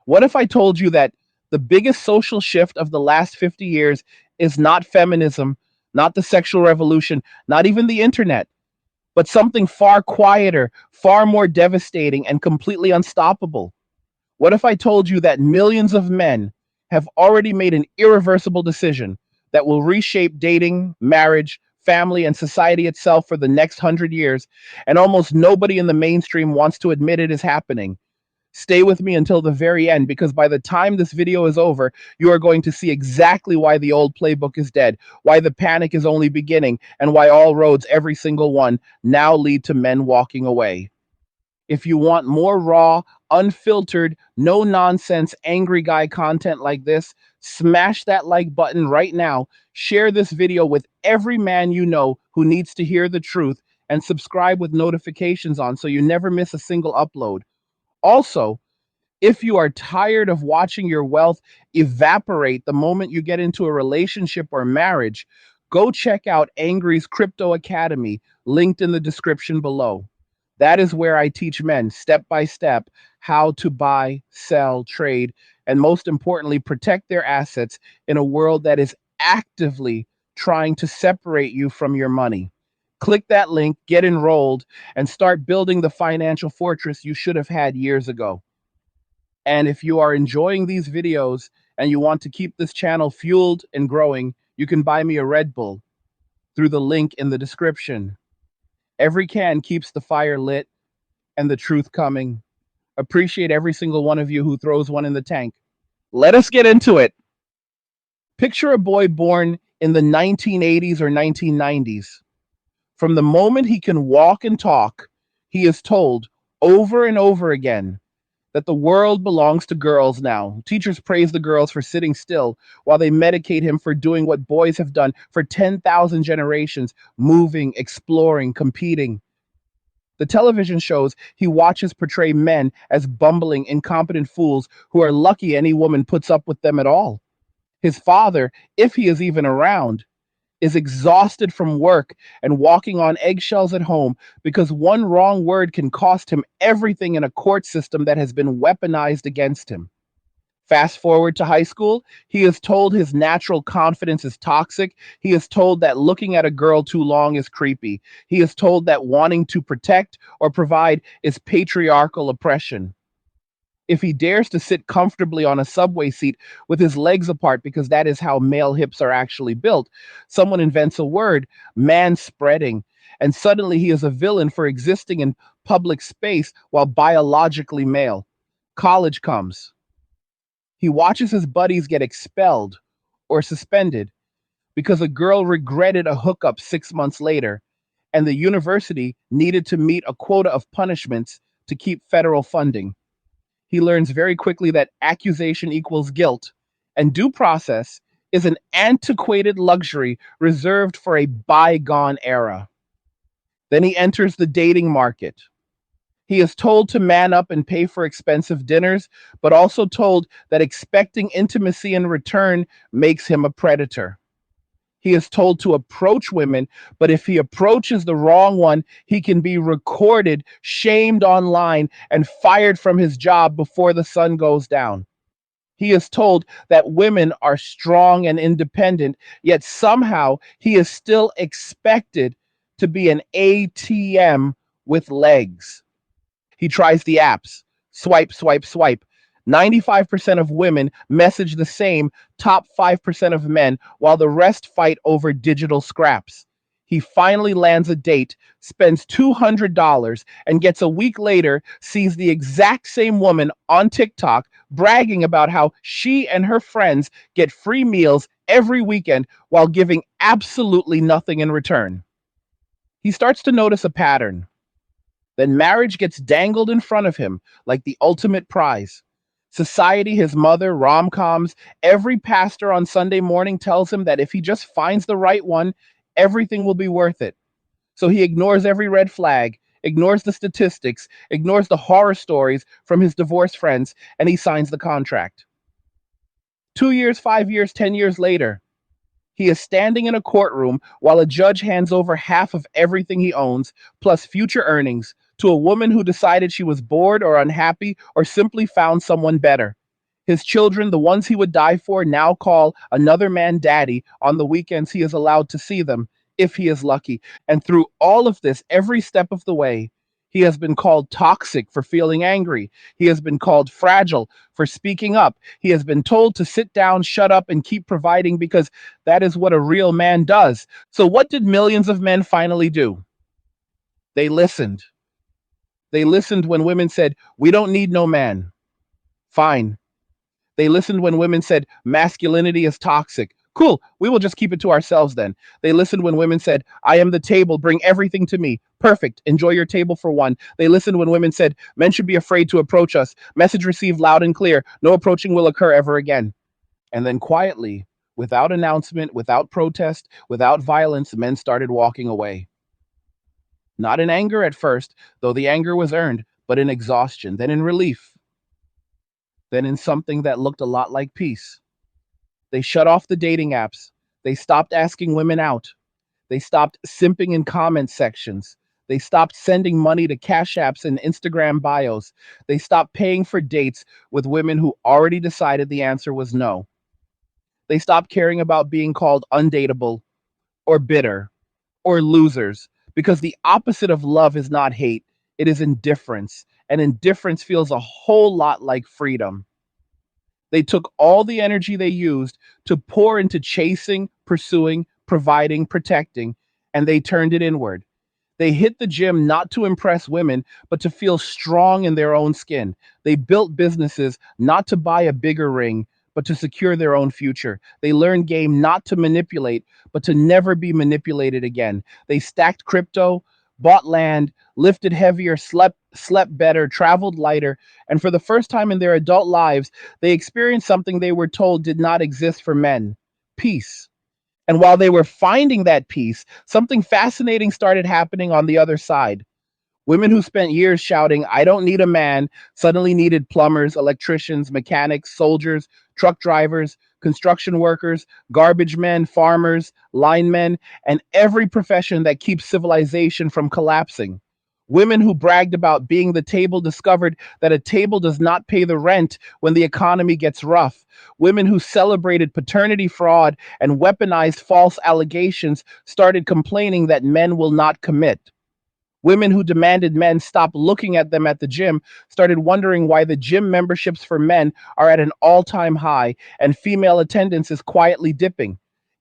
What if I told you that the biggest social shift of the last 50 years is not feminism, not the sexual revolution, not even the internet, but something far quieter, far more devastating, and completely unstoppable? What if I told you that millions of men have already made an irreversible decision that will reshape dating, marriage, family, and society itself for the next 100 years, and almost nobody in the mainstream wants to admit it is happening? Stay with me until the very end, because by the time this video is over, you are going to see exactly why the old playbook is dead, why the panic is only beginning, and why all roads, every single one, now lead to men walking away. If you want more raw, unfiltered, no nonsense, angry guy content like this, smash that like button right now. Share this video with every man you know who needs to hear the truth, and subscribe with notifications on so you never miss a single upload. Also, if you are tired of watching your wealth evaporate the moment you get into a relationship or marriage, go check out Angry's Crypto Academy, linked in the description below. That is where I teach men step by step how to buy, sell, trade, and most importantly, protect their assets in a world that is actively trying to separate you from your money. Click that link, get enrolled, and start building the financial fortress you should have had years ago. And if you are enjoying these videos and you want to keep this channel fueled and growing, you can buy me a Red Bull through the link in the description. Every can keeps the fire lit and the truth coming. Appreciate every single one of you who throws one in the tank. Let us get into it. Picture a boy born in the 1980s or 1990s. From the moment he can walk and talk, he is told over and over again that the world belongs to girls now. Teachers praise the girls for sitting still while they medicate him for doing what boys have done for 10,000 generations, moving, exploring, competing. The television shows he watches portray men as bumbling, incompetent fools who are lucky any woman puts up with them at all. His father, if he is even around, is exhausted from work and walking on eggshells at home because one wrong word can cost him everything in a court system that has been weaponized against him. Fast forward to high school, he is told his natural confidence is toxic. He is told that looking at a girl too long is creepy. He is told that wanting to protect or provide is patriarchal oppression. If he dares to sit comfortably on a subway seat with his legs apart, because that is how male hips are actually built, someone invents a word, man spreading, and suddenly he is a villain for existing in public space while biologically male. College comes. He watches his buddies get expelled or suspended because a girl regretted a hookup 6 months later, and the university needed to meet a quota of punishments to keep federal funding. He learns very quickly that accusation equals guilt, and due process is an antiquated luxury reserved for a bygone era. Then he enters the dating market. He is told to man up and pay for expensive dinners, but also told that expecting intimacy in return makes him a predator. He is told to approach women, but if he approaches the wrong one, he can be recorded, shamed online, and fired from his job before the sun goes down. He is told that women are strong and independent, yet somehow he is still expected to be an ATM with legs. He tries the apps. Swipe, swipe, swipe. 95% of women message the same top 5% of men, while the rest fight over digital scraps. He finally lands a date, spends $200, and gets a week later, sees the exact same woman on TikTok bragging about how she and her friends get free meals every weekend while giving absolutely nothing in return. He starts to notice a pattern. Then marriage gets dangled in front of him like the ultimate prize. Society, his mother, rom-coms, every pastor on Sunday morning tells him that if he just finds the right one, everything will be worth it. So he ignores every red flag, ignores the statistics, ignores the horror stories from his divorced friends, and he signs the contract. 2 years, 5 years, 10 years later, he is standing in a courtroom while a judge hands over half of everything he owns, plus future earnings, to a woman who decided she was bored or unhappy or simply found someone better. His children, the ones he would die for, now call another man daddy. On the weekends, he is allowed to see them if he is lucky. And through all of this, every step of the way, he has been called toxic for feeling angry. He has been called fragile for speaking up. He has been told to sit down, shut up, and keep providing because that is what a real man does. So, what did millions of men finally do? They listened. They listened when women said, "We don't need no man." Fine. They listened when women said masculinity is toxic. Cool, we will just keep it to ourselves then. They listened when women said, "I am the table, bring everything to me." Perfect, enjoy your table for one. They listened when women said, "Men should be afraid to approach us." Message received loud and clear, no approaching will occur ever again. And then quietly, without announcement, without protest, without violence, men started walking away. Not in anger at first, though the anger was earned, but in exhaustion, then in relief, then in something that looked a lot like peace. They shut off the dating apps. They stopped asking women out. They stopped simping in comment sections. They stopped sending money to cash apps and Instagram bios. They stopped paying for dates with women who already decided the answer was no. They stopped caring about being called undateable or bitter or losers because the opposite of love is not hate, it is indifference. And indifference feels a whole lot like freedom. They took all the energy they used to pour into chasing, pursuing, providing, protecting, and they turned it inward. They hit the gym not to impress women, but to feel strong in their own skin. They built businesses not to buy a bigger ring, but to secure their own future. They learned game not to manipulate, but to never be manipulated again. They stacked crypto, bought land, lifted heavier, slept better, traveled lighter, and for the first time in their adult lives, they experienced something they were told did not exist for men: peace. And while they were finding that peace, something fascinating started happening on the other side. Women who spent years shouting, "I don't need a man," suddenly needed plumbers, electricians, mechanics, soldiers, truck drivers, construction workers, garbage men, farmers, linemen, and every profession that keeps civilization from collapsing. Women who bragged about being the table discovered that a table does not pay the rent when the economy gets rough. Women who celebrated paternity fraud and weaponized false allegations started complaining that men will not commit. Women who demanded men stop looking at them at the gym started wondering why the gym memberships for men are at an all time high and female attendance is quietly dipping.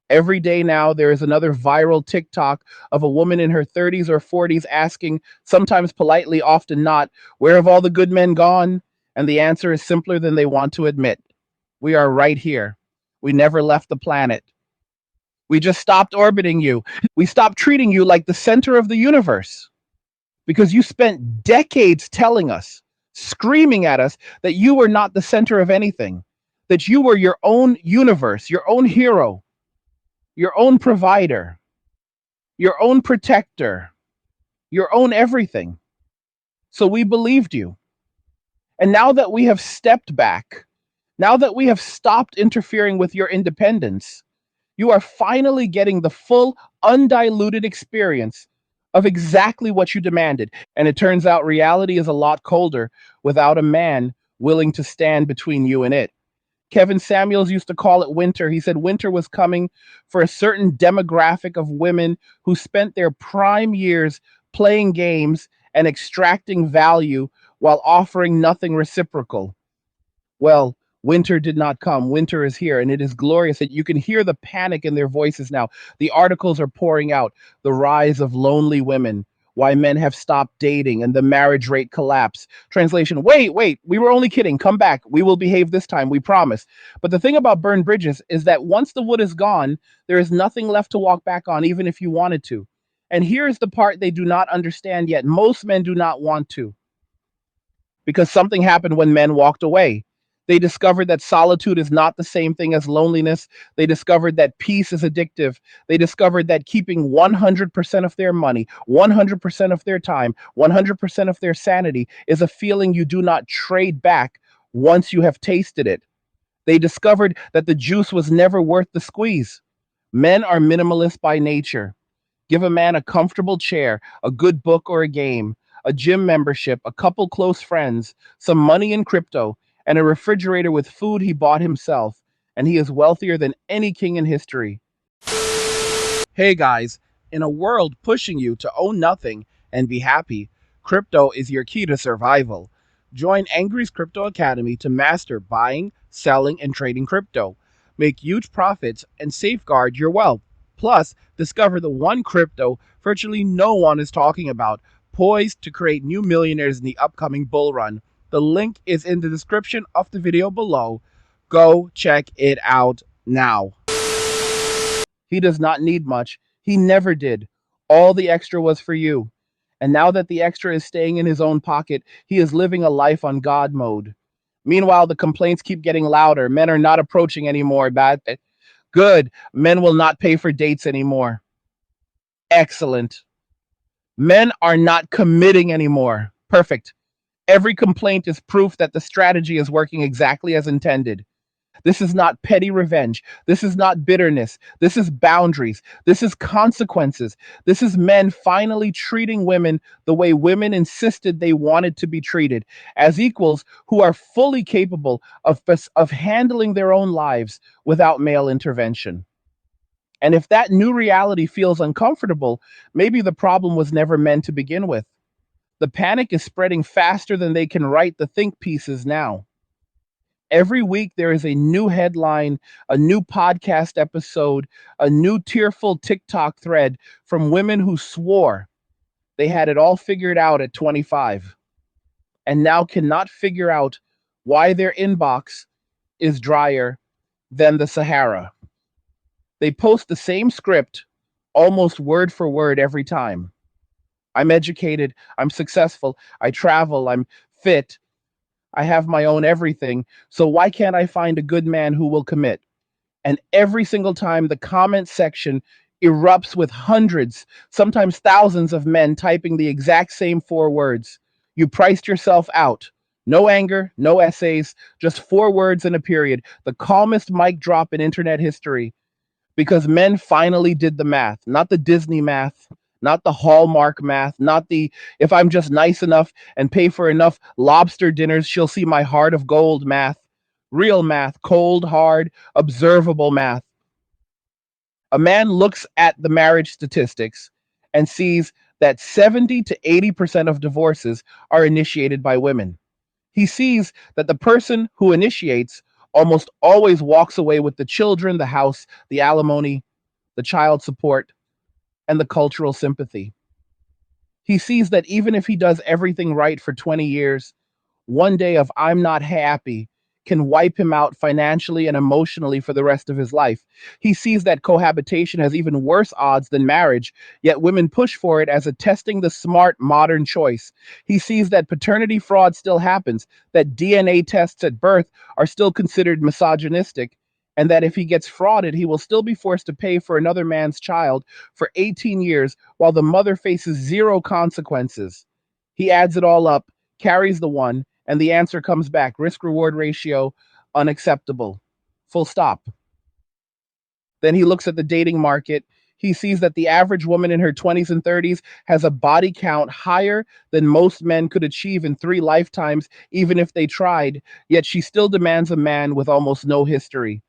Every day now, there is another viral TikTok of a woman in her 30s or 40s asking, sometimes politely, often not, "Where have all the good men gone?" And the answer is simpler than they want to admit: we are right here. We never left the planet. We just stopped orbiting you. We stopped treating you like the center of the universe because you spent decades telling us, screaming at us, that you were not the center of anything, that you were your own universe, your own hero, your own provider, your own protector, your own everything. So we believed you. And now that we have stepped back, now that we have stopped interfering with your independence, you are finally getting the full, undiluted experience of exactly what you demanded. And it turns out reality is a lot colder without a man willing to stand between you and it. Kevin Samuels used to call it winter. He said winter was coming for a certain demographic of women who spent their prime years playing games and extracting value while offering nothing reciprocal. Well, winter did not come. Winter is here, and it is glorious that you can hear the panic in their voices now. The articles are pouring out: the rise of lonely women, why men have stopped dating, and the marriage rate collapse. Translation: wait, we were only kidding. Come back. We will behave this time. We promise. But the thing about burned bridges is that once the wood is gone, there is nothing left to walk back on, even if you wanted to. And here is the part they do not understand yet. Most men do not want to, because something happened when men walked away. They discovered that solitude is not the same thing as loneliness. They discovered that peace is addictive. They discovered that keeping 100% of their money, 100% of their time, 100% of their sanity is a feeling you do not trade back once you have tasted it. They discovered that the juice was never worth the squeeze. Men are minimalists by nature. Give a man a comfortable chair, a good book or a game, a gym membership, a couple close friends, some money in crypto, and a refrigerator with food he bought himself, and he is wealthier than any king in history. Hey guys, in a world pushing you to own nothing and be happy, crypto is your key to survival. Join Angry's Crypto Academy to master buying, selling, and trading crypto. Make huge profits and safeguard your wealth. Plus, discover the one crypto virtually no one is talking about, poised to create new millionaires in the upcoming bull run. The link is in the description of the video below. Go check it out now. He does not need much. He never did. All the extra was for you. And now that the extra is staying in his own pocket, he is living a life on God mode. Meanwhile, the complaints keep getting louder. Men are not approaching anymore. Bad. Good. Men will not pay for dates anymore. Excellent. Men are not committing anymore. Perfect. Every complaint is proof that the strategy is working exactly as intended. This is not petty revenge. This is not bitterness. This is boundaries. This is consequences. This is men finally treating women the way women insisted they wanted to be treated, as equals who are fully capable of handling their own lives without male intervention. And if that new reality feels uncomfortable, maybe the problem was never meant to begin with. The panic is spreading faster than they can write the think pieces now. Every week, there is a new headline, a new podcast episode, a new tearful TikTok thread from women who swore they had it all figured out at 25 and now cannot figure out why their inbox is drier than the Sahara. They post the same script almost word for word every time. I'm educated, I'm successful, I travel, I'm fit, I have my own everything, so why can't I find a good man who will commit? And every single time the comment section erupts with hundreds, sometimes thousands of men typing the exact same 4 words. You priced yourself out. No anger, no essays, just 4 words and a period. The calmest mic drop in internet history. Because men finally did the math, not the Disney math, not the Hallmark math, not the if I'm just nice enough and pay for enough lobster dinners, she'll see my heart of gold math. Real math, cold, hard, observable math. A man looks at the marriage statistics and sees that 70 to 80% of divorces are initiated by women. He sees that the person who initiates almost always walks away with the children, the house, the alimony, the child support, and the cultural sympathy. He sees that even if he does everything right for 20 years, one day of I'm not happy can wipe him out financially and emotionally for the rest of his life. He sees that cohabitation has even worse odds than marriage, yet women push for it as a testing the smart modern choice. He sees that paternity fraud still happens, that DNA tests at birth are still considered misogynistic, and that if he gets frauded, he will still be forced to pay for another man's child for 18 years while the mother faces zero consequences. He adds it all up, carries the one, and the answer comes back risk reward ratio unacceptable. Full stop. Then he looks at the dating market. He sees that the average woman in her 20s and 30s has a body count higher than most men could achieve in 3 lifetimes, even if they tried, yet she still demands a man with almost no history.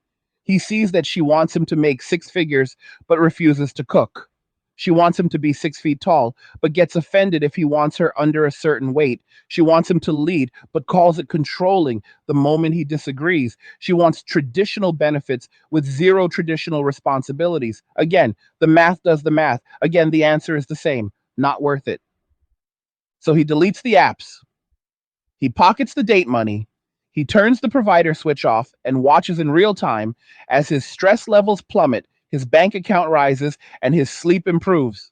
He sees that she wants him to make 6 figures, but refuses to cook. She wants him to be 6 feet tall, but gets offended if he wants her under a certain weight. She wants him to lead, but calls it controlling the moment he disagrees. She wants traditional benefits with zero traditional responsibilities. Again, the math does the math. Again, the answer is the same. Not worth it. So he deletes the apps. He pockets the date money. He turns the provider switch off and watches in real time as his stress levels plummet, his bank account rises, and his sleep improves.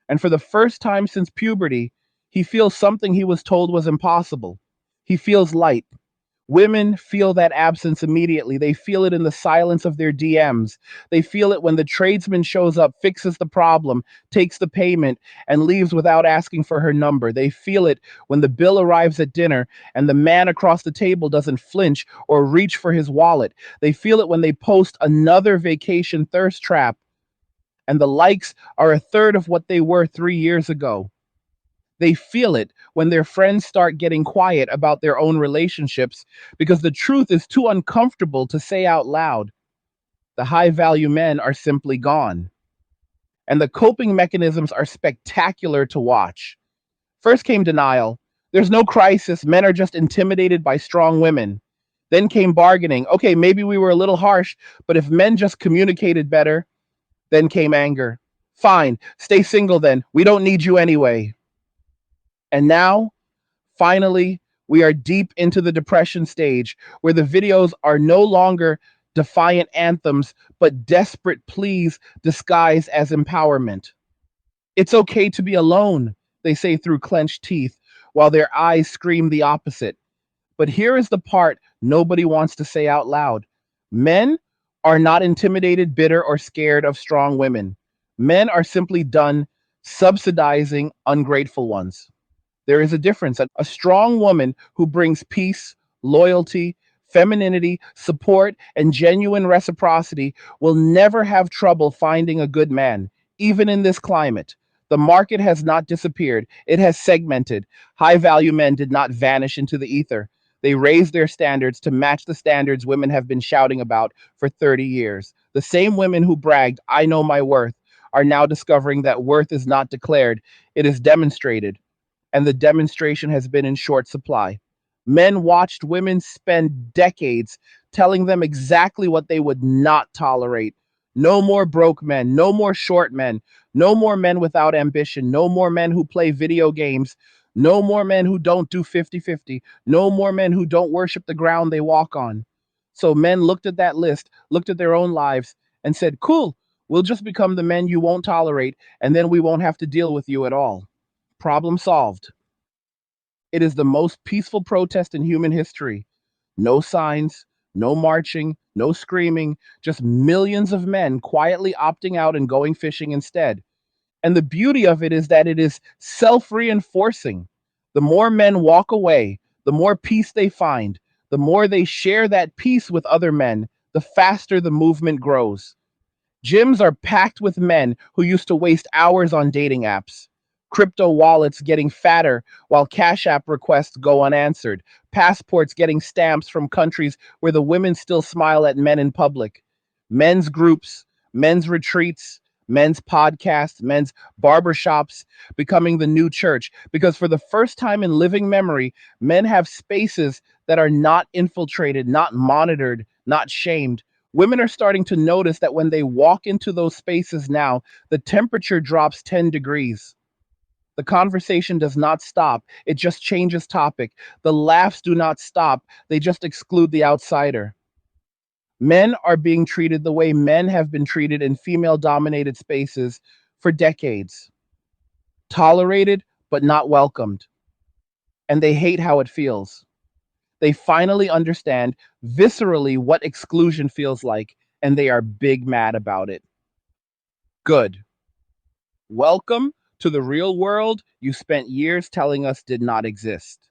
And for the first time since puberty, he feels something he was told was impossible. He feels light. Women feel that absence immediately. They feel it in the silence of their DMs. They feel it when the tradesman shows up, fixes the problem, takes the payment, and leaves without asking for her number. They feel it when the bill arrives at dinner and the man across the table doesn't flinch or reach for his wallet. They feel it when they post another vacation thirst trap and the likes are a third of what they were 3 years ago. They feel it when their friends start getting quiet about their own relationships because the truth is too uncomfortable to say out loud. The high value men are simply gone. And the coping mechanisms are spectacular to watch. First came denial. There's no crisis. Men are just intimidated by strong women. Then came bargaining. Okay, maybe we were a little harsh, but if men just communicated better. Then came anger. Fine, stay single then. We don't need you anyway. And now, finally, we are deep into the depression stage where the videos are no longer defiant anthems, but desperate pleas disguised as empowerment. It's okay to be alone, they say through clenched teeth, while their eyes scream the opposite. But here is the part nobody wants to say out loud. Men are not intimidated, bitter, or scared of strong women. Men are simply done subsidizing ungrateful ones. There is a difference. A strong woman who brings peace, loyalty, femininity, support, and genuine reciprocity will never have trouble finding a good man, even in this climate. The market has not disappeared, it has segmented. High value men did not vanish into the ether. They raised their standards to match the standards women have been shouting about for 30 years. The same women who bragged, I know my worth, are now discovering that worth is not declared, it is demonstrated, and the demonstration has been in short supply. Men watched women spend decades telling them exactly what they would not tolerate. No more broke men, no more short men, no more men without ambition, no more men who play video games, no more men who don't do 50-50, no more men who don't worship the ground they walk on. So men looked at that list, looked at their own lives, and said, cool, we'll just become the men you won't tolerate, and then we won't have to deal with you at all. Problem solved. It is the most peaceful protest in human history. No signs, no marching, no screaming, just millions of men quietly opting out and going fishing instead. And the beauty of it is that it is self reinforcing. The more men walk away, the more peace they find, the more they share that peace with other men, the faster the movement grows. Gyms are packed with men who used to waste hours on dating apps. Crypto wallets getting fatter while Cash App requests go unanswered. Passports getting stamps from countries where the women still smile at men in public. Men's groups, men's retreats, men's podcasts, men's barbershops becoming the new church. Because for the first time in living memory, men have spaces that are not infiltrated, not monitored, not shamed. Women are starting to notice that when they walk into those spaces now, the temperature drops 10 degrees. The conversation does not stop, it just changes topic. The laughs do not stop, they just exclude the outsider. Men are being treated the way men have been treated in female dominated spaces for decades, tolerated but not welcomed. And they hate how it feels. They finally understand viscerally what exclusion feels like, and they are big mad about it. Good. Welcome to the real world you spent years telling us did not exist.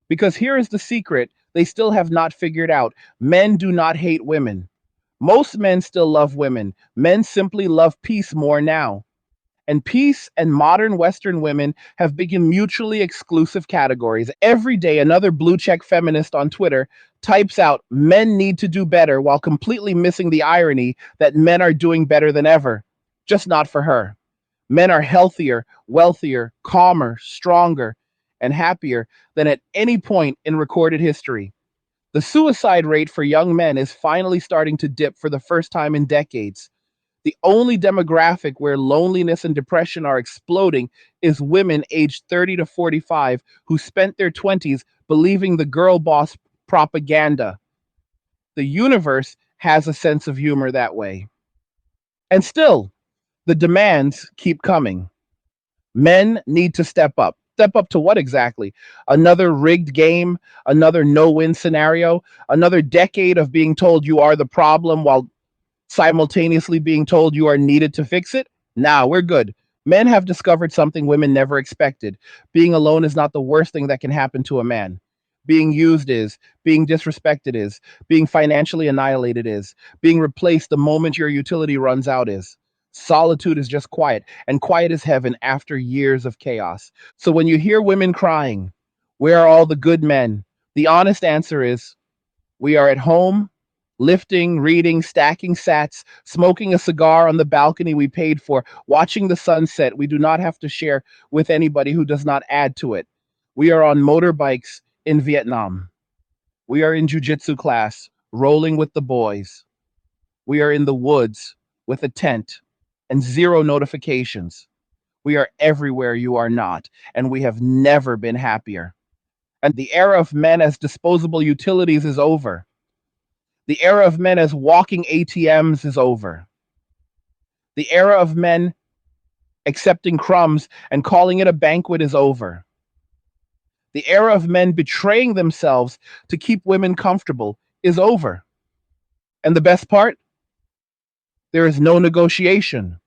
Because here is the secret they still have not figured out: men do not hate women. Most men still love women. Men simply love peace more now. And peace and modern Western women have become mutually exclusive categories. Every day, another blue check feminist on Twitter types out, men need to do better, while completely missing the irony that men are doing better than ever, just not for her. Men are healthier, wealthier, calmer, stronger, and happier than at any point in recorded history. The suicide rate for young men is finally starting to dip for the first time in decades. The only demographic where loneliness and depression are exploding is women aged 30 to 45 who spent their 20s believing the girl boss propaganda. The universe has a sense of humor that way. And still, the demands keep coming. Men need to step up. Step up to what exactly? Another rigged game, another no-win scenario, another decade of being told you are the problem while simultaneously being told you are needed to fix it? Nah, we're good. Men have discovered something women never expected. Being alone is not the worst thing that can happen to a man. Being used is, being disrespected is, being financially annihilated is, being replaced the moment your utility runs out is. Solitude is just quiet, and quiet is heaven after years of chaos. So when you hear women crying, where are all the good men? The honest answer is we are at home, lifting, reading, stacking sats, smoking a cigar on the balcony we paid for, watching the sunset we do not have to share with anybody who does not add to it. We are on motorbikes in Vietnam. We are in jujitsu class, rolling with the boys. We are in the woods with a tent and zero notifications. We are everywhere you are not, and we have never been happier. And the era of men as disposable utilities is over. The era of men as walking ATMs is over. The era of men accepting crumbs and calling it a banquet is over. The era of men betraying themselves to keep women comfortable is over. And the best part? There is no negotiation.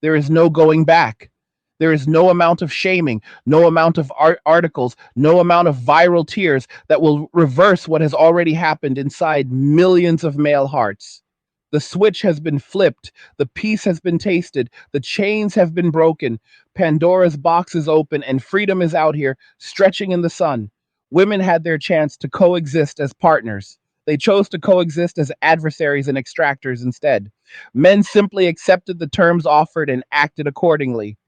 There is no going back. There is no amount of shaming, no amount of articles, no amount of viral tears that will reverse what has already happened inside millions of male hearts. The switch has been flipped, the peace has been tasted, the chains have been broken, Pandora's box is open, and freedom is out here, stretching in the sun. Women had their chance to coexist as partners. They chose to coexist as adversaries and extractors instead. Men simply accepted the terms offered and acted accordingly.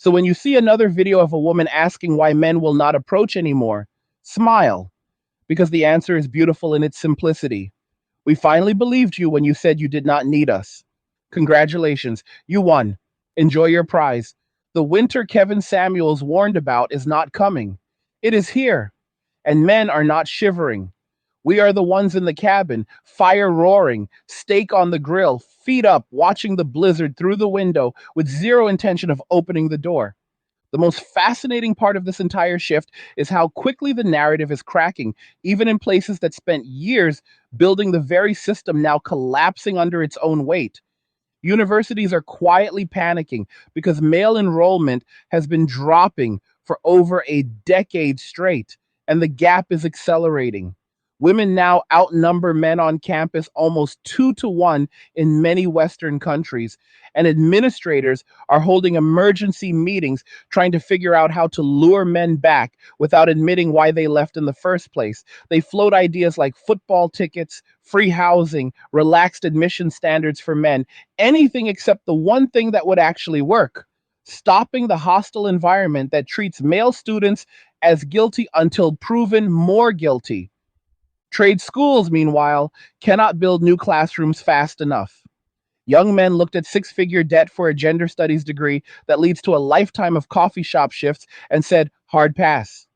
So when you see another video of a woman asking why men will not approach anymore, smile, because the answer is beautiful in its simplicity. We finally believed you when you said you did not need us. Congratulations, you won. Enjoy your prize. The winter Kevin Samuels warned about is not coming. It is here, and men are not shivering. We are the ones in the cabin, fire roaring, steak on the grill, feet up, watching the blizzard through the window with zero intention of opening the door. The most fascinating part of this entire shift is how quickly the narrative is cracking, even in places that spent years building the very system now collapsing under its own weight. Universities are quietly panicking because male enrollment has been dropping for over a decade straight, and the gap is accelerating. Women now outnumber men on campus almost 2 to 1 in many Western countries, and administrators are holding emergency meetings trying to figure out how to lure men back without admitting why they left in the first place. They float ideas like football tickets, free housing, relaxed admission standards for men, anything except the one thing that would actually work: stopping the hostile environment that treats male students as guilty until proven more guilty. Trade schools, meanwhile, cannot build new classrooms fast enough. Young men looked at six-figure debt for a gender studies degree that leads to a lifetime of coffee shop shifts and said, hard pass.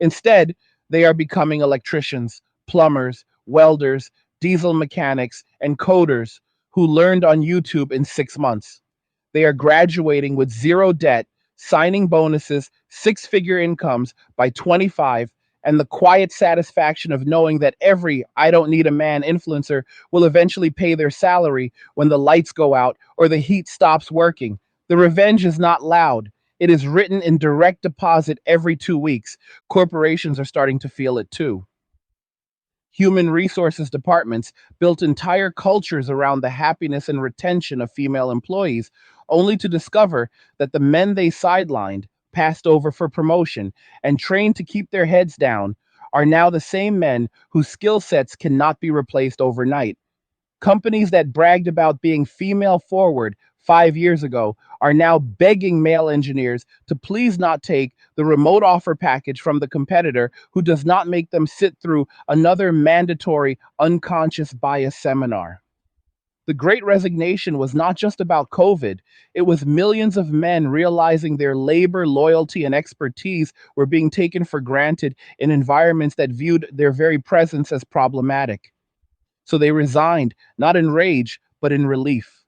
Instead, they are becoming electricians, plumbers, welders, diesel mechanics, and coders who learned on YouTube in 6 months. They are graduating with zero debt, signing bonuses, six-figure incomes by 25, and the quiet satisfaction of knowing that every I don't need a man influencer will eventually pay their salary when the lights go out or the heat stops working. The revenge is not loud. It is written in direct deposit every 2 weeks. Corporations are starting to feel it too. Human resources departments built entire cultures around the happiness and retention of female employees, only to discover that the men they sidelined, passed over for promotion, and trained to keep their heads down are now the same men whose skill sets cannot be replaced overnight. Companies that bragged about being female forward 5 years ago are now begging male engineers to please not take the remote offer package from the competitor who does not make them sit through another mandatory unconscious bias seminar. The great resignation was not just about COVID, it was millions of men realizing their labor, loyalty, and expertise were being taken for granted in environments that viewed their very presence as problematic. So they resigned, not in rage, but in relief.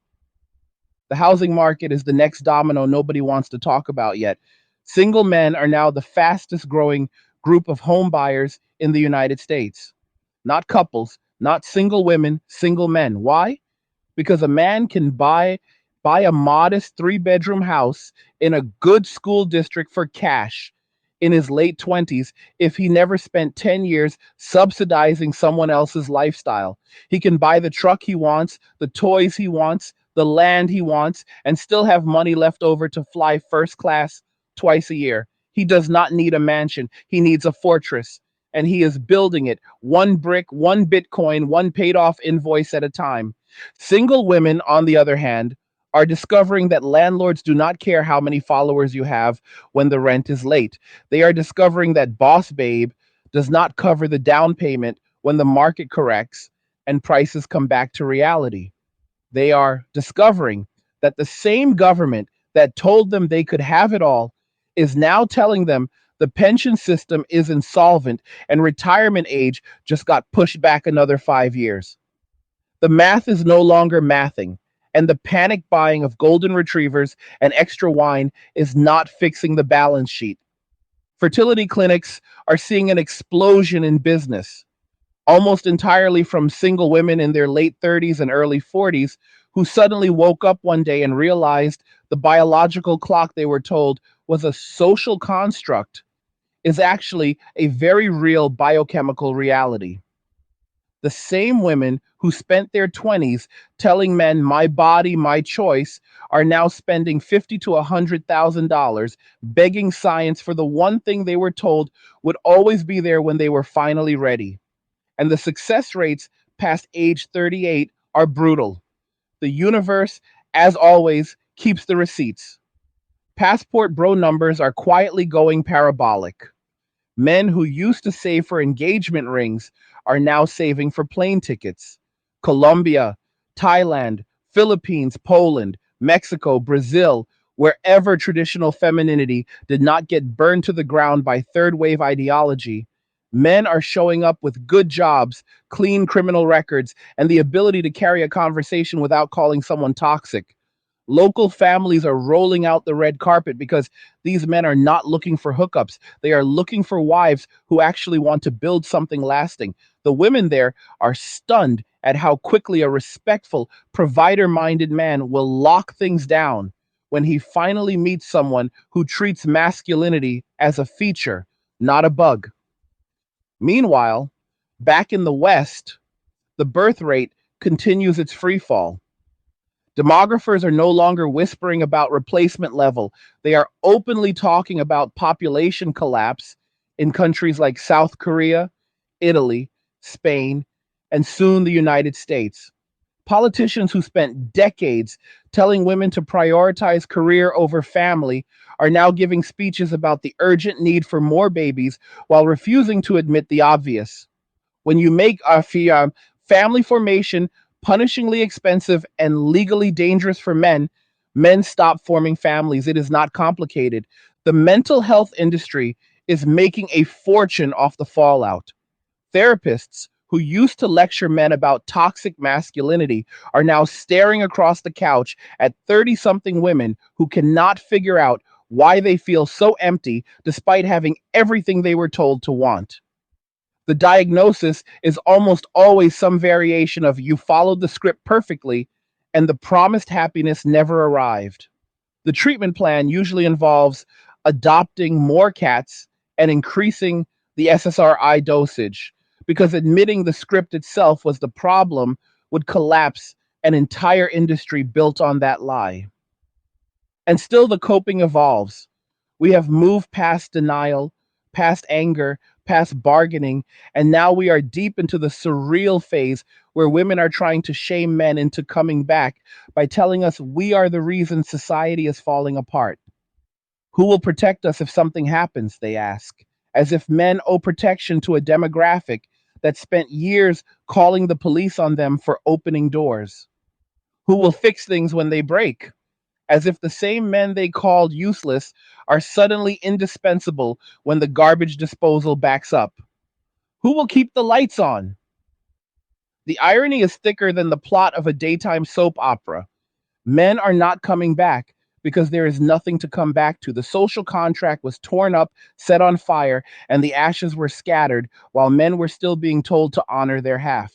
The housing market is the next domino nobody wants to talk about yet. Single men are now the fastest growing group of home buyers in the United States. Not couples, not single women, single men. Why? Because a man can buy a modest 3-bedroom house in a good school district for cash in his late 20s if he never spent 10 years subsidizing someone else's lifestyle. He can buy the truck he wants, the toys he wants, the land he wants, and still have money left over to fly first class twice a year. He does not need a mansion, he needs a fortress. And he is building it one brick, one Bitcoin, one paid off invoice at a time. Single women, on the other hand, are discovering that landlords do not care how many followers you have when the rent is late. They are discovering that Boss Babe does not cover the down payment when the market corrects and prices come back to reality. They are discovering that the same government that told them they could have it all is now telling them the pension system is insolvent and retirement age just got pushed back another 5 years. The math is no longer mathing, and the panic buying of golden retrievers and extra wine is not fixing the balance sheet. Fertility clinics are seeing an explosion in business, almost entirely from single women in their late 30s and early 40s who suddenly woke up one day and realized the biological clock they were told was a social construct is actually a very real biochemical reality. The same women who spent their 20s telling men my body, my choice are now spending 50 to $100,000 begging science for the one thing they were told would always be there when they were finally ready. And the success rates past age 38 are brutal. The universe, as always, keeps the receipts. Passport bro numbers are quietly going parabolic. Men who used to save for engagement rings are now saving for plane tickets. Colombia, Thailand, Philippines, Poland, Mexico, Brazil, wherever traditional femininity did not get burned to the ground by third wave ideology, men are showing up with good jobs, clean criminal records, and the ability to carry a conversation without calling someone toxic. Local families are rolling out the red carpet because these men are not looking for hookups. They are looking for wives who actually want to build something lasting. The women there are stunned at how quickly a respectful, provider minded man will lock things down when he finally meets someone who treats masculinity as a feature, not a bug. Meanwhile, back in the West, the birth rate continues its free fall. Demographers are no longer whispering about replacement level. They are openly talking about population collapse in countries like South Korea, Italy, Spain, and soon the United States. Politicians who spent decades telling women to prioritize career over family are now giving speeches about the urgent need for more babies while refusing to admit the obvious. When you make family formation punishingly expensive and legally dangerous for men, men stop forming families. It is not complicated. The mental health industry is making a fortune off the fallout. Therapists who used to lecture men about toxic masculinity are now staring across the couch at 30 something women who cannot figure out why they feel so empty despite having everything they were told to want. The diagnosis is almost always some variation of you followed the script perfectly and the promised happiness never arrived. The treatment plan usually involves adopting more cats and increasing the SSRI dosage because admitting the script itself was the problem would collapse an entire industry built on that lie. And still the coping evolves. We have moved past denial, past anger, past bargaining, and now we are deep into the surreal phase where women are trying to shame men into coming back by telling us we are the reason society is falling apart. Who will protect us if something happens, they ask, as if men owe protection to a demographic that spent years calling the police on them for opening doors. Who will fix things when they break? As if the same men they called useless are suddenly indispensable when the garbage disposal backs up. Who will keep the lights on? The irony is thicker than the plot of a daytime soap opera. Men are not coming back because there is nothing to come back to. The social contract was torn up, set on fire, and the ashes were scattered while men were still being told to honor their half.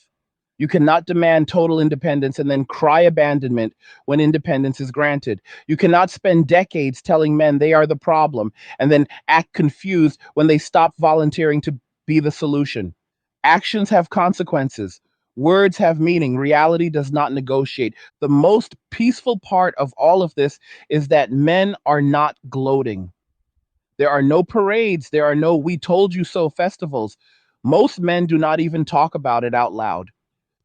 You cannot demand total independence and then cry abandonment when independence is granted. You cannot spend decades telling men they are the problem and then act confused when they stop volunteering to be the solution. Actions have consequences. Words have meaning. Reality does not negotiate. The most peaceful part of all of this is that men are not gloating. There are no parades. There are no "we told you so" festivals. Most men do not even talk about it out loud.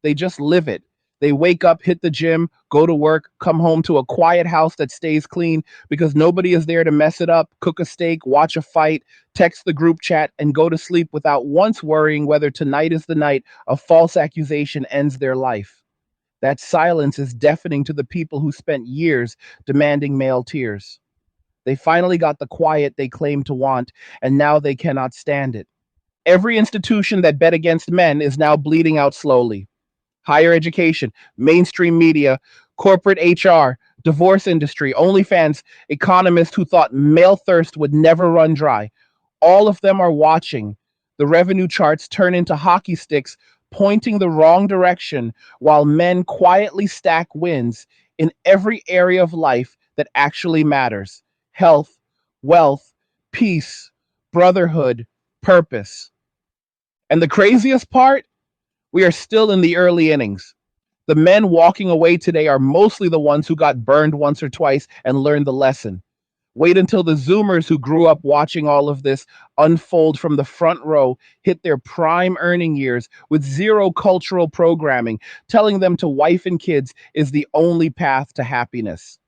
They just live it. They wake up, hit the gym, go to work, come home to a quiet house that stays clean because nobody is there to mess it up, cook a steak, watch a fight, text the group chat, and go to sleep without once worrying whether tonight is the night a false accusation ends their life. That silence is deafening to the people who spent years demanding male tears. They finally got the quiet they claimed to want, and now they cannot stand it. Every institution that bet against men is now bleeding out slowly. Higher education, mainstream media, corporate HR, divorce industry, OnlyFans, economists who thought male thirst would never run dry. All of them are watching the revenue charts turn into hockey sticks, pointing the wrong direction while men quietly stack wins in every area of life that actually matters: health, wealth, peace, brotherhood, purpose. And the craziest part, we are still in the early innings. The men walking away today are mostly the ones who got burned once or twice and learned the lesson. Wait until the Zoomers who grew up watching all of this unfold from the front row hit their prime earning years with zero cultural programming, telling them to wife and kids is the only path to happiness.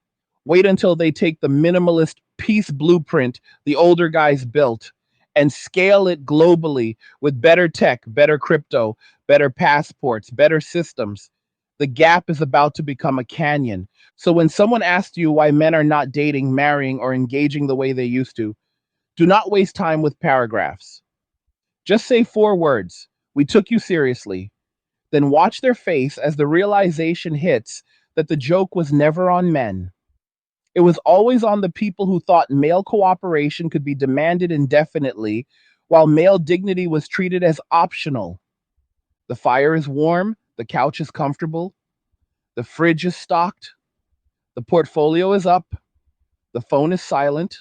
Wait until they take the minimalist peace blueprint the older guys built and scale it globally with better tech, better crypto, better passports, better systems. The gap is about to become a canyon. So when someone asks you why men are not dating, marrying, or engaging the way they used to, do not waste time with paragraphs. Just say 4 words: "We took you seriously." Then watch their face as the realization hits that the joke was never on men. It was always on the people who thought male cooperation could be demanded indefinitely, while male dignity was treated as optional. The fire is warm, the couch is comfortable, the fridge is stocked, the portfolio is up, the phone is silent,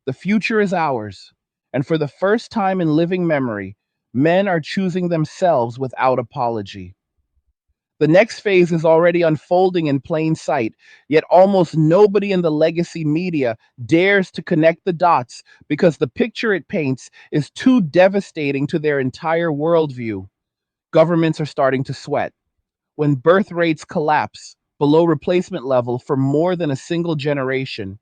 the future is ours. And for the first time in living memory, men are choosing themselves without apology. The next phase is already unfolding in plain sight, yet almost nobody in the legacy media dares to connect the dots because the picture it paints is too devastating to their entire worldview. Governments are starting to sweat. When birth rates collapse below replacement level for more than a single generation,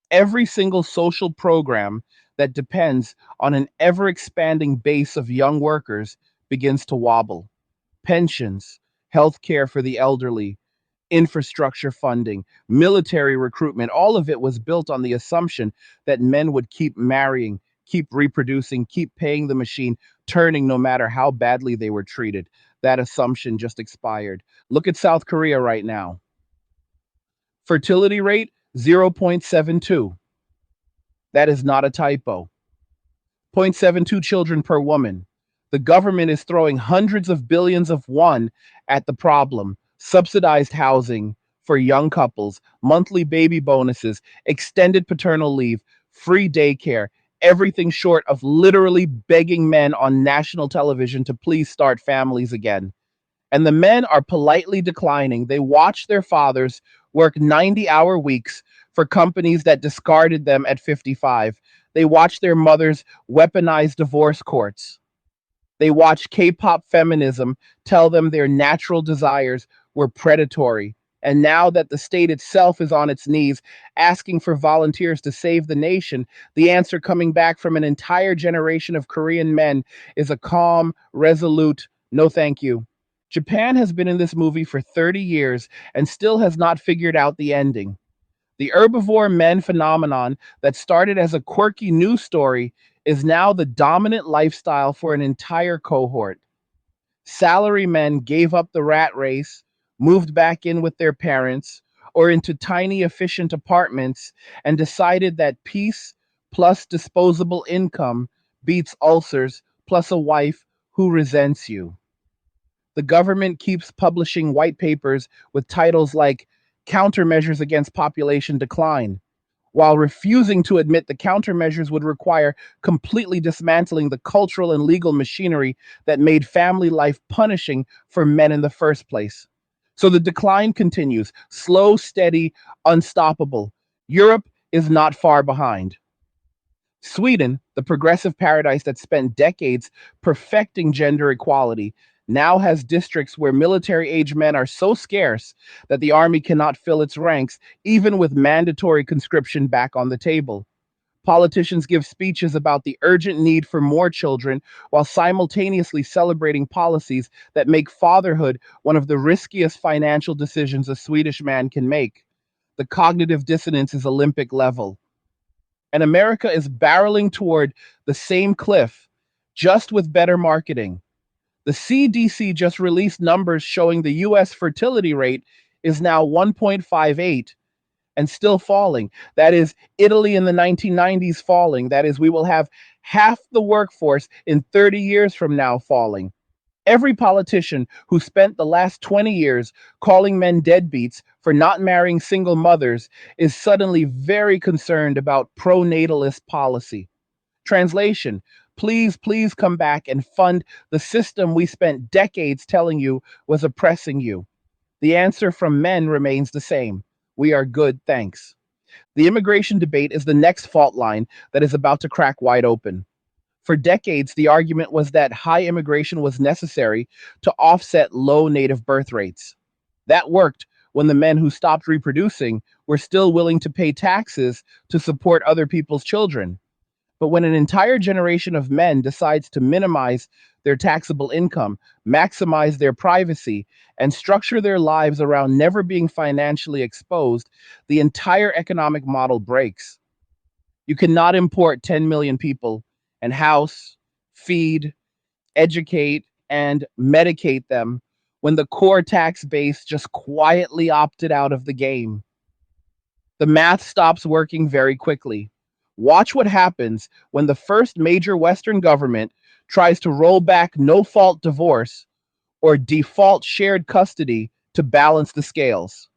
every single social program that depends on an ever expanding base of young workers begins to wobble. Pensions, health care for the elderly, infrastructure funding, military recruitment, all of it was built on the assumption that men would keep marrying, keep reproducing, keep paying the machine, turning no matter how badly they were treated. That assumption just expired. Look at South Korea right now. Fertility rate 0.72. That is not a typo. Zero point 0.72 children per woman. The government is throwing hundreds of billions of won at the problem. Subsidized housing for young couples, monthly baby bonuses, extended paternal leave, free daycare, everything short of literally begging men on national television to please start families again. And the men are politely declining. They watch their fathers work 90-hour weeks for companies that discarded them at 55. They watch their mothers weaponize divorce courts. They watch K-pop feminism tell them their natural desires were predatory. And now that the state itself is on its knees asking for volunteers to save the nation, the answer coming back from an entire generation of Korean men is a calm, resolute, no thank you. Japan has been in this movie for 30 years and still has not figured out the ending. The herbivore men phenomenon that started as a quirky news story is now the dominant lifestyle for an entire cohort. Salarymen gave up the rat race, moved back in with their parents, or into tiny, efficient apartments, and decided that peace plus disposable income beats ulcers plus a wife who resents you. The government keeps publishing white papers with titles like Countermeasures Against Population Decline, while refusing to admit the countermeasures would require completely dismantling the cultural and legal machinery that made family life punishing for men in the first place. So the decline continues, slow, steady, unstoppable. Europe is not far behind. Sweden, the progressive paradise that spent decades perfecting gender equality, now has districts where military age men are so scarce that the army cannot fill its ranks, even with mandatory conscription back on the table. Politicians give speeches about the urgent need for more children while simultaneously celebrating policies that make fatherhood one of the riskiest financial decisions a Swedish man can make. The cognitive dissonance is Olympic level. And America is barreling toward the same cliff, just with better marketing. The CDC just released numbers showing the US fertility rate is now 1.58 and still falling. That is Italy in the 1990s falling. That is, we will have half the workforce in 30 years from now falling. Every politician who spent the last 20 years calling men deadbeats for not marrying single mothers is suddenly very concerned about pro-natalist policy. Translation: please, please come back and fund the system we spent decades telling you was oppressing you. The answer from men remains the same. We are good, thanks. The immigration debate is the next fault line that is about to crack wide open. For decades, the argument was that high immigration was necessary to offset low native birth rates. That worked when the men who stopped reproducing were still willing to pay taxes to support other people's children. But when an entire generation of men decides to minimize their taxable income, maximize their privacy, and structure their lives around never being financially exposed, the entire economic model breaks. You cannot import 10 million people and house, feed, educate, and medicate them when the core tax base just quietly opted out of the game. The math stops working very quickly. Watch what happens when the first major Western government tries to roll back no fault divorce or default shared custody to balance the scales.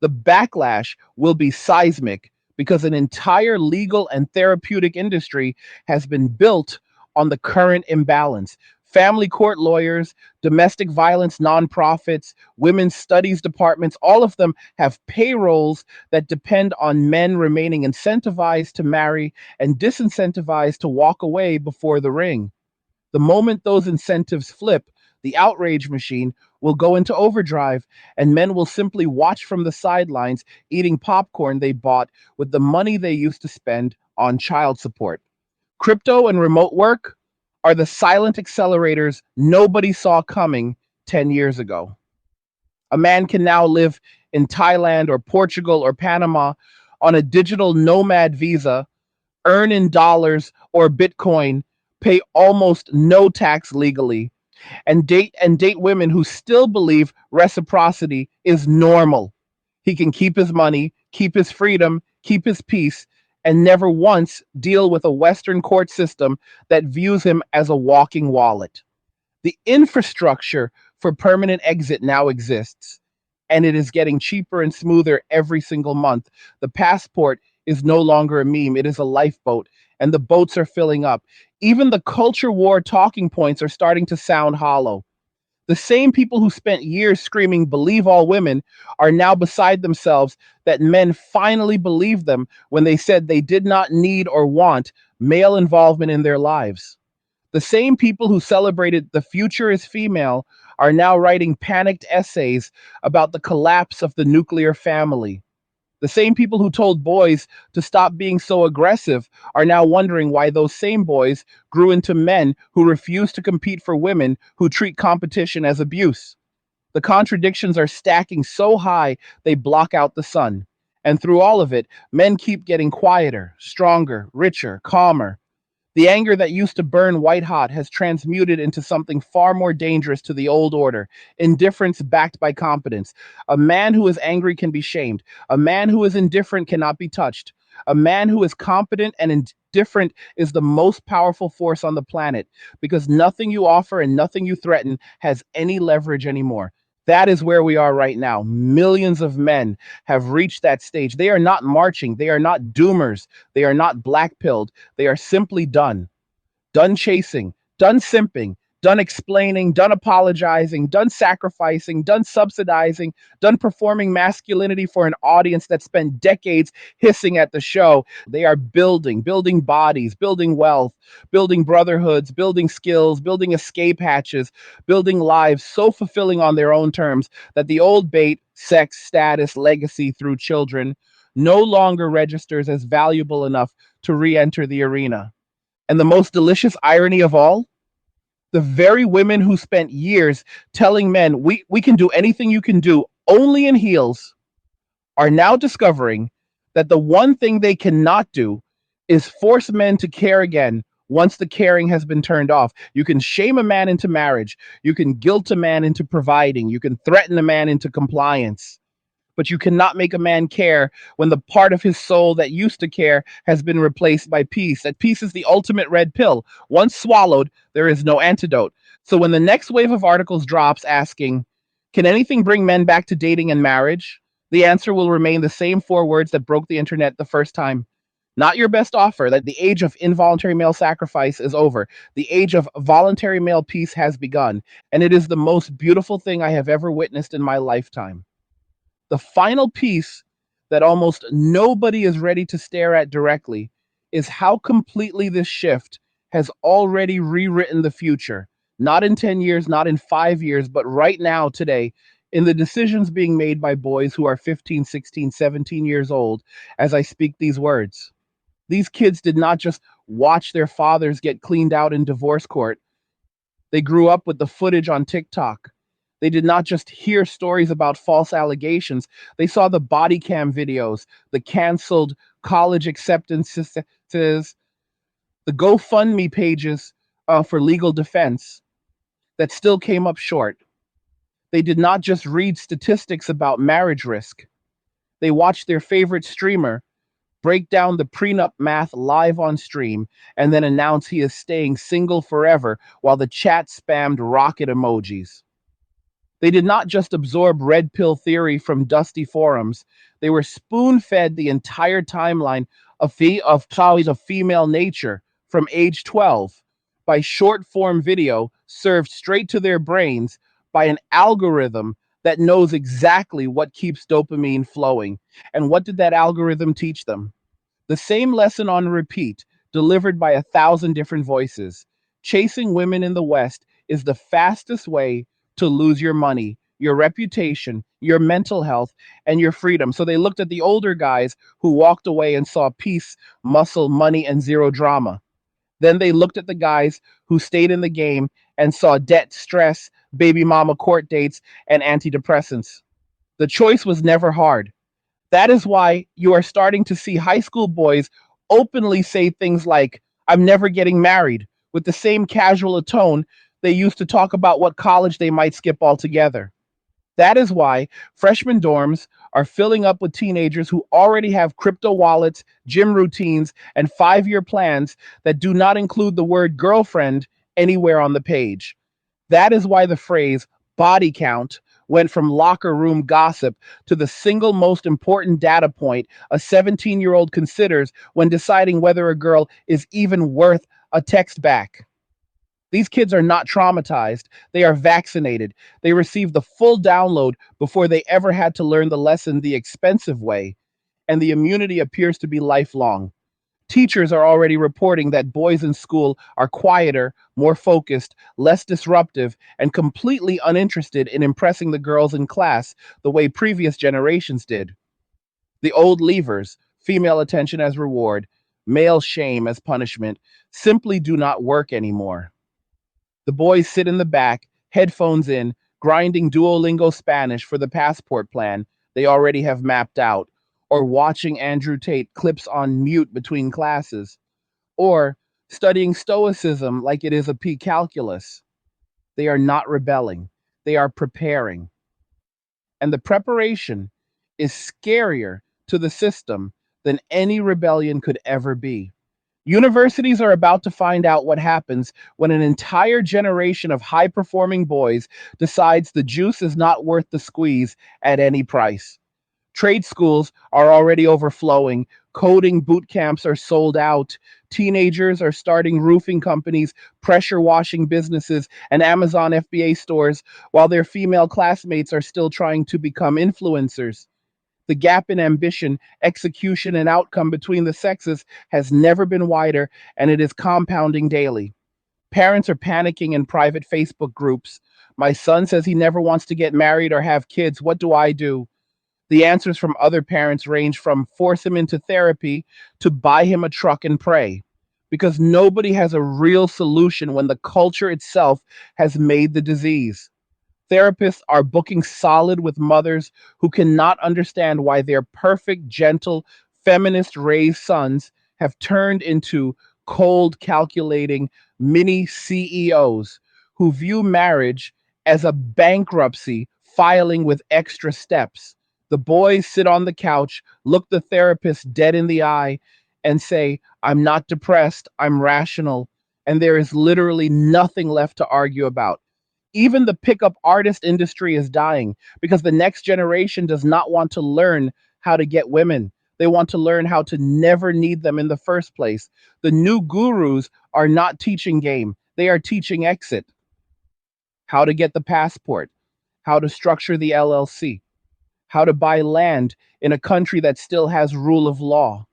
The backlash will be seismic because an entire legal and therapeutic industry has been built on the current imbalance. Family court lawyers, domestic violence nonprofits, women's studies departments, all of them have payrolls that depend on men remaining incentivized to marry and disincentivized to walk away before the ring. The moment those incentives flip, the outrage machine will go into overdrive, and men will simply watch from the sidelines, eating popcorn they bought with the money they used to spend on child support. Crypto and remote work are the silent accelerators nobody saw coming 10 years ago. A man can now live in Thailand or Portugal or Panama on a digital nomad visa, earn in dollars or Bitcoin, pay almost no tax legally, and date women who still believe reciprocity is normal. He can keep his money, keep his freedom, keep his peace, and never once deal with a Western court system that views him as a walking wallet. The infrastructure for permanent exit now exists, and it is getting cheaper and smoother every single month. The passport is no longer a meme, it is a lifeboat, and the boats are filling up. Even the culture war talking points are starting to sound hollow. The same people who spent years screaming, "Believe all women," are now beside themselves that men finally believed them when they said they did not need or want male involvement in their lives. The same people who celebrated "the future is female" are now writing panicked essays about the collapse of the nuclear family. The same people who told boys to stop being so aggressive are now wondering why those same boys grew into men who refuse to compete for women who treat competition as abuse. The contradictions are stacking so high they block out the sun. And through all of it, men keep getting quieter, stronger, richer, calmer. The anger that used to burn white hot has transmuted into something far more dangerous to the old order: indifference backed by competence. A man who is angry can be shamed. A man who is indifferent cannot be touched. A man who is competent and indifferent is the most powerful force on the planet because nothing you offer and nothing you threaten has any leverage anymore. That is where we are right now. Millions of men have reached that stage. They are not marching. They are not doomers. They are not black pilled. They are simply done. Done chasing, done simping, done explaining, done apologizing, done sacrificing, done subsidizing, done performing masculinity for an audience that spent decades hissing at the show. They are building bodies, building wealth, building brotherhoods, building skills, building escape hatches, building lives so fulfilling on their own terms that the old bait, sex, status, legacy through children, no longer registers as valuable enough to re enter the arena. And the most delicious irony of all, the very women who spent years telling men, we can do anything you can do only in heels, are now discovering that the one thing they cannot do is force men to care again once the caring has been turned off. You can shame a man into marriage. You can guilt a man into providing. You can threaten a man into compliance, but you cannot make a man care when the part of his soul that used to care has been replaced by peace. That peace is the ultimate red pill. Once swallowed, there is no antidote. So when the next wave of articles drops asking, can anything bring men back to dating and marriage? The answer will remain the same four words that broke the internet the first time. Not your best offer, that the age of involuntary male sacrifice is over. The age of voluntary male peace has begun. And it is the most beautiful thing I have ever witnessed in my lifetime. The final piece that almost nobody is ready to stare at directly is how completely this shift has already rewritten the future. Not in 10 years, not in 5 years, but right now, today, in the decisions being made by boys who are 15, 16, 17 years old as I speak these words. These kids did not just watch their fathers get cleaned out in divorce court. They grew up with the footage on TikTok. They did not just hear stories about false allegations. They saw the body cam videos, the canceled college acceptances, the GoFundMe pages for legal defense that still came up short. They did not just read statistics about marriage risk. They watched their favorite streamer break down the prenup math live on stream and then announce he is staying single forever while the chat spammed rocket emojis. They did not just absorb red pill theory from dusty forums. They were spoon fed the entire timeline of stories of female nature from age 12 by short form video served straight to their brains by an algorithm that knows exactly what keeps dopamine flowing. And what did that algorithm teach them? The same lesson on repeat, delivered by 1,000 different voices. Chasing women in the West is the fastest way to lose your money, your reputation, your mental health, and your freedom. So they looked at the older guys who walked away and saw peace, muscle, money, and zero drama. Then they looked at the guys who stayed in the game and saw debt, stress, baby mama court dates, and antidepressants. The choice was never hard. That is why you are starting to see high school boys openly say things like, I'm never getting married, with the same casual tone they used to talk about what college they might skip altogether. That is why freshman dorms are filling up with teenagers who already have crypto wallets, gym routines, and 5 year plans that do not include the word girlfriend anywhere on the page. That is why the phrase body count went from locker room gossip to the single most important data point a 17-year-old considers when deciding whether a girl is even worth a text back. These kids are not traumatized. They are vaccinated. They received the full download before they ever had to learn the lesson the expensive way, and the immunity appears to be lifelong. Teachers are already reporting that boys in school are quieter, more focused, less disruptive, and completely uninterested in impressing the girls in class the way previous generations did. The old levers, female attention as reward, male shame as punishment, simply do not work anymore. The boys sit in the back, headphones in, grinding Duolingo Spanish for the passport plan they already have mapped out, or watching Andrew Tate clips on mute between classes, or studying Stoicism like it is a P calculus. They are not rebelling, they are preparing. And the preparation is scarier to the system than any rebellion could ever be. Universities are about to find out what happens when an entire generation of high performing boys decides the juice is not worth the squeeze at any price. Trade schools are already overflowing. Coding boot camps are sold out. Teenagers are starting roofing companies, pressure washing businesses, and Amazon FBA stores, while their female classmates are still trying to become influencers. The gap in ambition, execution, and outcome between the sexes has never been wider, and it is compounding daily. Parents are panicking in private Facebook groups. My son says he never wants to get married or have kids. What do I do? The answers from other parents range from force him into therapy to buy him a truck and pray. Because nobody has a real solution when the culture itself has made the disease. Therapists are booking solid with mothers who cannot understand why their perfect, gentle, feminist raised sons have turned into cold, calculating mini CEOs who view marriage as a bankruptcy filing with extra steps. The boys sit on the couch, look the therapist dead in the eye, and say, I'm not depressed, I'm rational. And there is literally nothing left to argue about. Even the pickup artist industry is dying because the next generation does not want to learn how to get women. They want to learn how to never need them in the first place. The new gurus are not teaching game, they are teaching exit: how to get the passport, how to structure the LLC, how to buy land in a country that still has rule of law,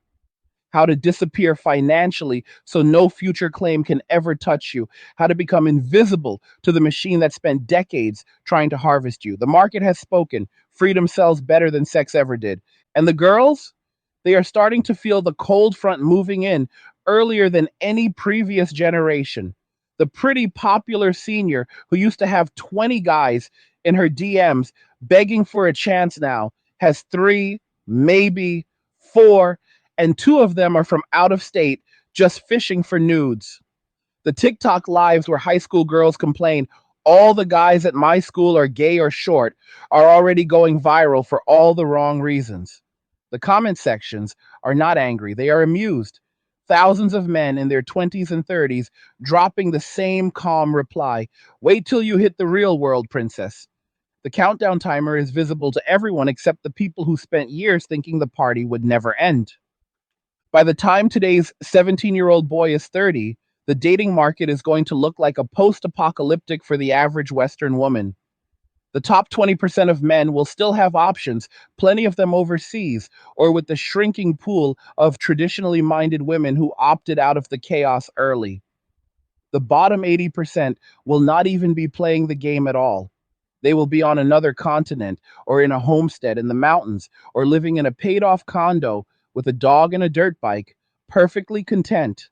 how to disappear financially so no future claim can ever touch you, how to become invisible to the machine that spent decades trying to harvest you. The market has spoken. Freedom sells better than sex ever did. And the girls, they are starting to feel the cold front moving in earlier than any previous generation. The pretty popular senior who used to have 20 guys in her DMs begging for a chance now has three, maybe four, and two of them are from out of state just fishing for nudes. The TikTok lives where high school girls complain, all the guys at my school are gay or short, are already going viral for all the wrong reasons. The comment sections are not angry, they are amused. Thousands of men in their 20s and 30s dropping the same calm reply: wait till you hit the real world, princess. The countdown timer is visible to everyone except the people who spent years thinking the party would never end. By the time today's 17-year-old boy is 30, the dating market is going to look like a post apocalyptic for the average Western woman. The top 20% of men will still have options, plenty of them overseas, or with the shrinking pool of traditionally minded women who opted out of the chaos early. The bottom 80% will not even be playing the game at all. They will be on another continent, or in a homestead in the mountains, or living in a paid off condo with a dog and a dirt bike, perfectly content.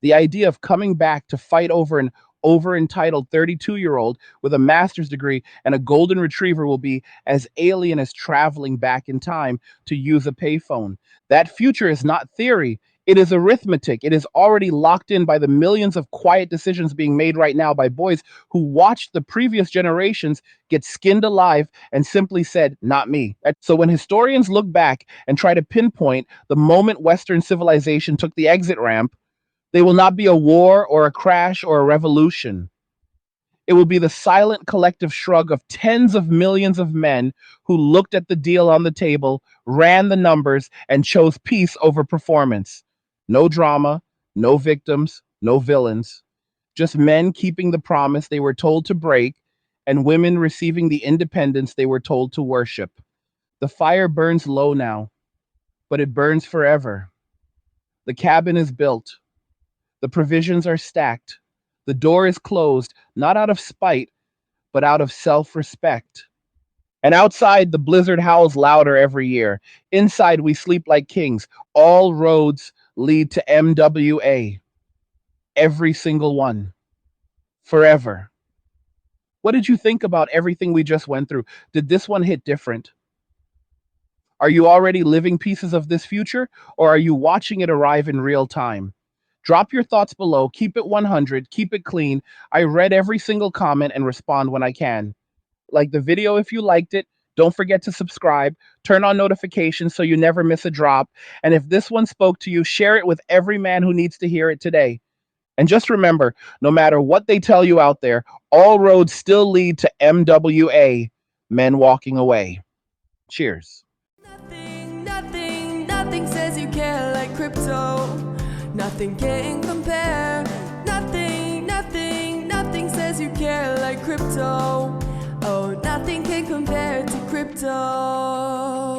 The idea of coming back to fight over an over entitled 32-year-old with a master's degree and a golden retriever will be as alien as traveling back in time to use a payphone. That future is not theory. It is arithmetic. It is already locked in by the millions of quiet decisions being made right now by boys who watched the previous generations get skinned alive and simply said, not me. So when historians look back and try to pinpoint the moment Western civilization took the exit ramp, they will not be a war or a crash or a revolution. It will be the silent collective shrug of tens of millions of men who looked at the deal on the table, ran the numbers, and chose peace over performance. No drama, no victims, no villains. Just men keeping the promise they were told to break, and women receiving the independence they were told to worship. The fire burns low now, but it burns forever. The cabin is built. The provisions are stacked. The door is closed, not out of spite, but out of self respect. And outside, the blizzard howls louder every year. Inside, we sleep like kings. All roads lead to MWA. Every single one. Forever. What did you think about everything we just went through? Did this one hit different? Are you already living pieces of this future, or are you watching it arrive in real time? Drop your thoughts below. Keep it 100. Keep it clean. I read every single comment and respond when I can. Like the video if you liked it. Don't forget to subscribe, turn on notifications so you never miss a drop. And if this one spoke to you, share it with every man who needs to hear it today. And just remember, no matter what they tell you out there, all roads still lead to MWA, men walking away. Cheers. Nothing says you care like crypto. Nothing can compare. Nothing says you care like crypto. Oh, nothing can compare to crypto.